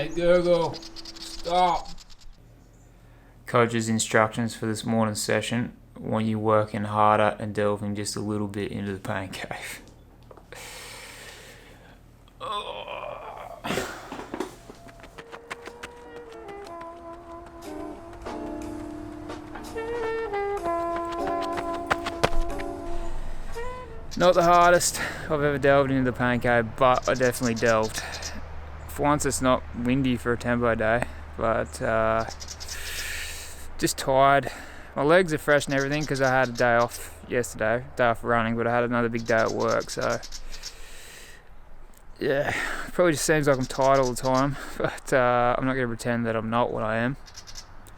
Hey Google, stop. Coach's instructions for this morning's session want you working harder and delving just a little bit into the pain cave. Not the hardest I've ever delved into the pain cave, but I definitely delved. For once it's not windy for a tempo day, but just tired. My legs are fresh and everything because I had a day off yesterday, day off running, but I had another big day at work, so yeah, probably just seems like I'm tired all the time, but I'm not going to pretend that I'm not what I am.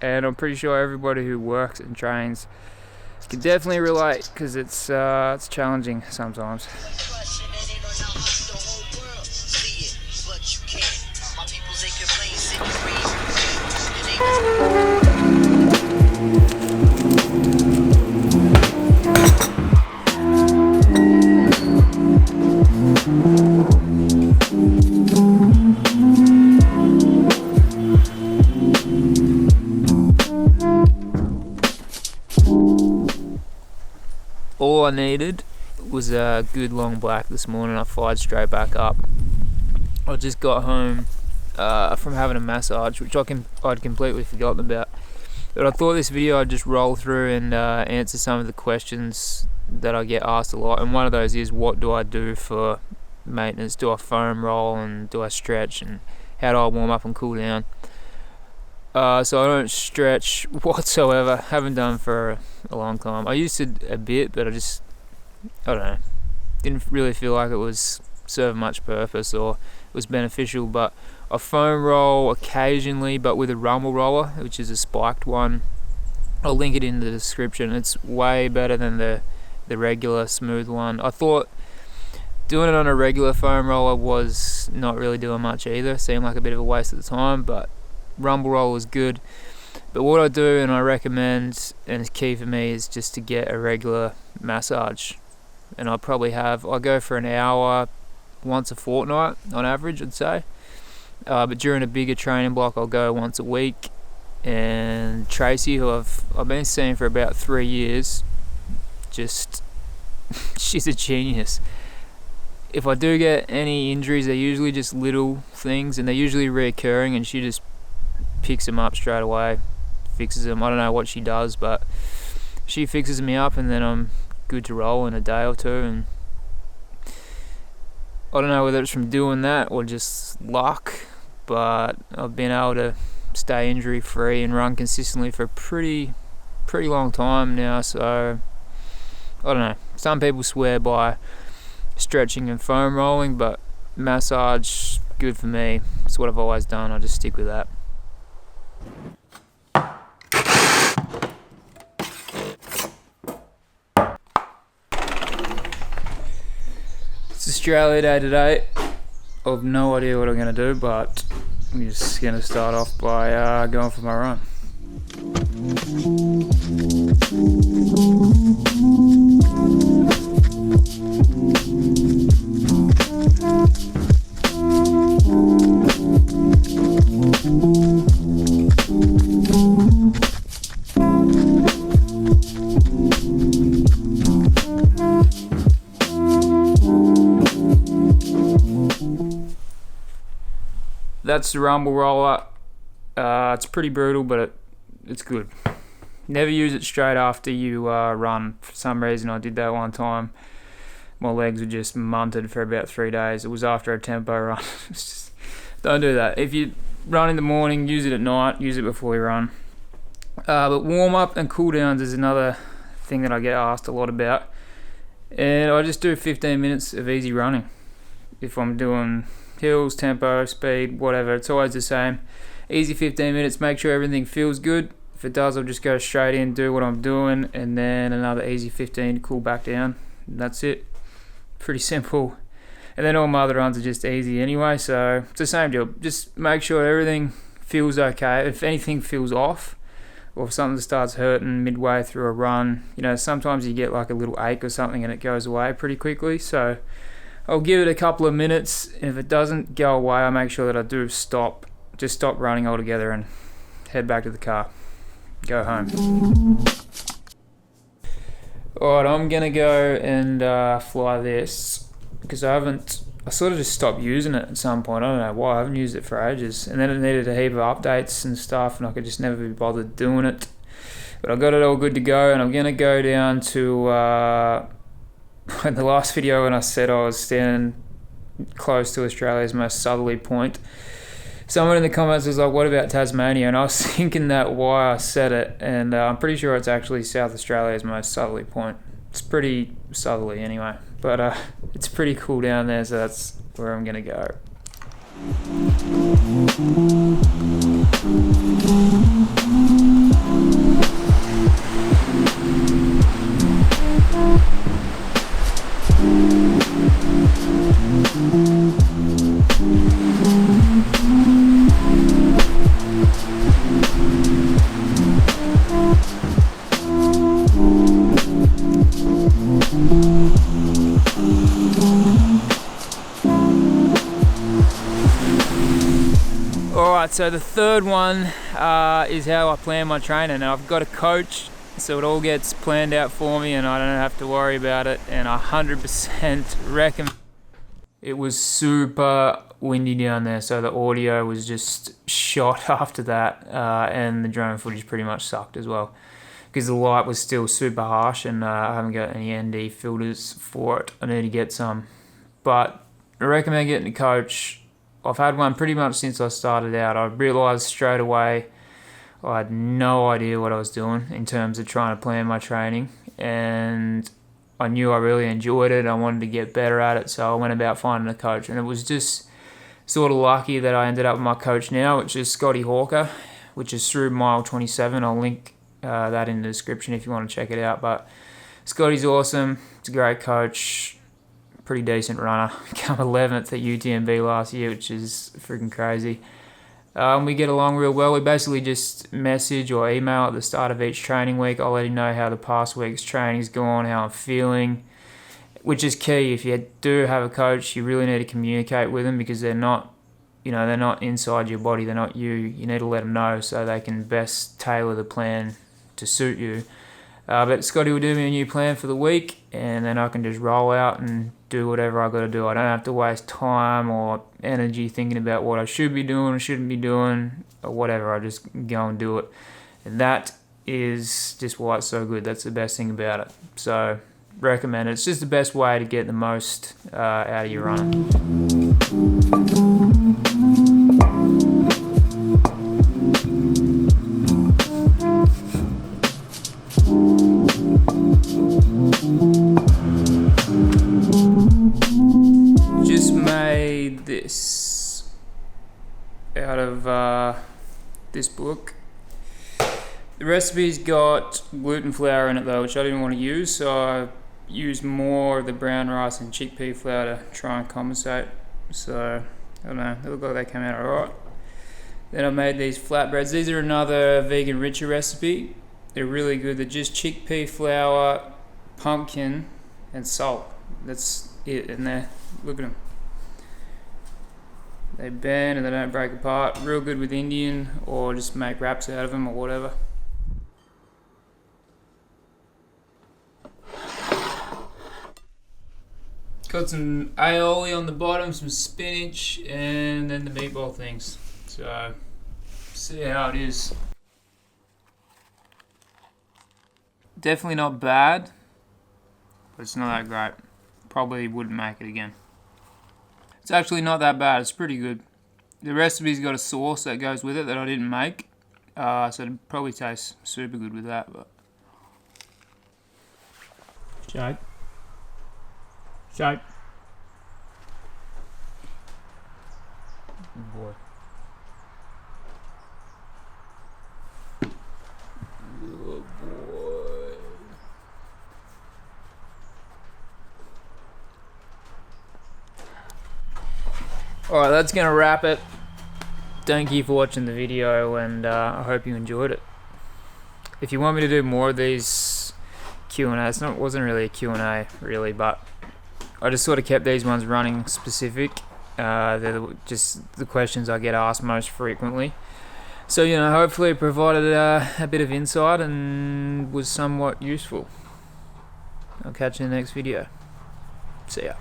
And I'm pretty sure everybody who works and trains can definitely relate because it's challenging sometimes. All I needed was a good long black this morning. I fired straight back up. I just got home from having a massage, which I'd completely forgotten about. But I thought this video I'd just roll through and answer some of the questions that I get asked a lot. And one of those is, what do I do for maintenance? Do I foam roll and do I stretch? And how do I warm up and cool down? So I don't stretch whatsoever. Haven't done for a long time. I used to a bit, but I don't know. Didn't really feel like it was serving much purpose or it was beneficial. But I foam roll occasionally, but with a rumble roller, which is a spiked one. I'll link it in the description. It's way better than the regular smooth one. I thought doing it on a regular foam roller was not really doing much either. Seemed like a bit of a waste of the time, but rumble roll is good. But what I do and I recommend, and it's key for me, is just to get a regular massage. And I go for an hour once a fortnight on average, I'd say. But during a bigger training block, I'll go once a week. And Tracy, who I've been seeing for about 3 years, she's a genius. If I do get any injuries, they're usually just little things, and they're usually reoccurring, and she just picks them up straight away, fixes them. I don't know what she does, but she fixes me up, and then I'm good to roll in a day or two. And I don't know whether it's from doing that or just luck, but I've been able to stay injury free and run consistently for a pretty long time now. So I don't know, some people swear by stretching and foam rolling, but massage, good for me. It's what I've always done. I just stick with that. It's Australia Day today. I've no idea what I'm going to do, but I'm just going to start off by going for my run. That's the rumble roller. It's pretty brutal, but it's good. Never use it straight after you run. For some reason I did that one time. My legs were just munted for about 3 days. It was after a tempo run. Don't do that. If you run in the morning, use it at night, use it before you run. But warm up and cool downs is another thing that I get asked a lot about. And I just do 15 minutes of easy running. If I'm doing hills, tempo, speed, whatever, it's always the same. Easy 15 minutes, make sure everything feels good. If it does, I'll just go straight in, do what I'm doing, and then another easy 15 to cool back down. That's it. Pretty simple. And then all my other runs are just easy anyway, so it's the same deal. Just make sure everything feels okay. If anything feels off, or if something starts hurting midway through a run, sometimes you get like a little ache or something and it goes away pretty quickly. So I'll give it a couple of minutes, and if it doesn't go away, I make sure that I do stop just stop running altogether and head back to the car. Go home. Alright, I'm gonna go and fly this because I sort of just stopped using it at some point. I don't know why, I haven't used it for ages. And then it needed a heap of updates and stuff, and I could just never be bothered doing it. But I got it all good to go, and I'm gonna go down to in the last video when I said I was standing close to Australia's most southerly point. Someone in the comments was like, what about Tasmania? And I was thinking that why I said it, and I'm pretty sure it's actually South Australia's most southerly point. It's pretty southerly anyway, but it's pretty cool down there, so that's where I'm gonna go. Alright, so the third one is how I plan my training. Now I've got a coach, so it all gets planned out for me and I don't have to worry about it, and I 100% recommend. It was super windy down there, so the audio was just shot after that, and the drone footage pretty much sucked as well because the light was still super harsh, and I haven't got any ND filters for it. I need to get some, but I recommend getting a coach. I've had one pretty much since I started out. I realised straight away I had no idea what I was doing in terms of trying to plan my training, and I knew I really enjoyed it. I wanted to get better at it, so I went about finding a coach, and it was just sort of lucky that I ended up with my coach now, which is Scotty Hawker, which is through Mile 27. I'll link that in the description if you want to check it out. But Scotty's awesome. It's a great coach. Pretty decent runner. Come 11th at UTMB last year, which is freaking crazy. We get along real well. We basically just message or email at the start of each training week. I'll let him know how the past week's training's gone, how I'm feeling, which is key. If you do have a coach, you really need to communicate with them because they're not inside your body. They're not you. You need to let them know so they can best tailor the plan to suit you. But Scotty will do me a new plan for the week, and then I can just roll out and do whatever I got to do. I don't have to waste time or energy thinking about what I should be doing or shouldn't be doing or whatever. I just go and do it. And that is just why it's so good. That's the best thing about it. So recommend it. It's just the best way to get the most out of your running. Just made this out of this book. The recipe's got gluten flour in it though, which I didn't want to use, so I used more of the brown rice and chickpea flour to try and compensate. So I don't know, they look like they came out alright. Then I made these flatbreads. These are another vegan richer recipe. They're really good. They're just chickpea flour, pumpkin, and salt. That's it. And there, look at them. They bend and they don't break apart. Real good with Indian, or just make wraps out of them or whatever. Got some aioli on the bottom, some spinach, and then the meatball things. So, see how it is. Definitely not bad, but it's not that great. Probably wouldn't make it again. It's actually not that bad. It's pretty good. The recipe's got a sauce that goes with it that I didn't make, so it'd probably taste super good with that. But shake. Good boy. Good boy. Alright, that's going to wrap it. Thank you for watching the video, and I hope you enjoyed it. If you want me to do more of these Q&As, it wasn't really a Q&A really, but I just sort of kept these ones running specific They're just the questions I get asked most frequently. So, hopefully it provided a bit of insight and was somewhat useful. I'll catch you in the next video. See ya.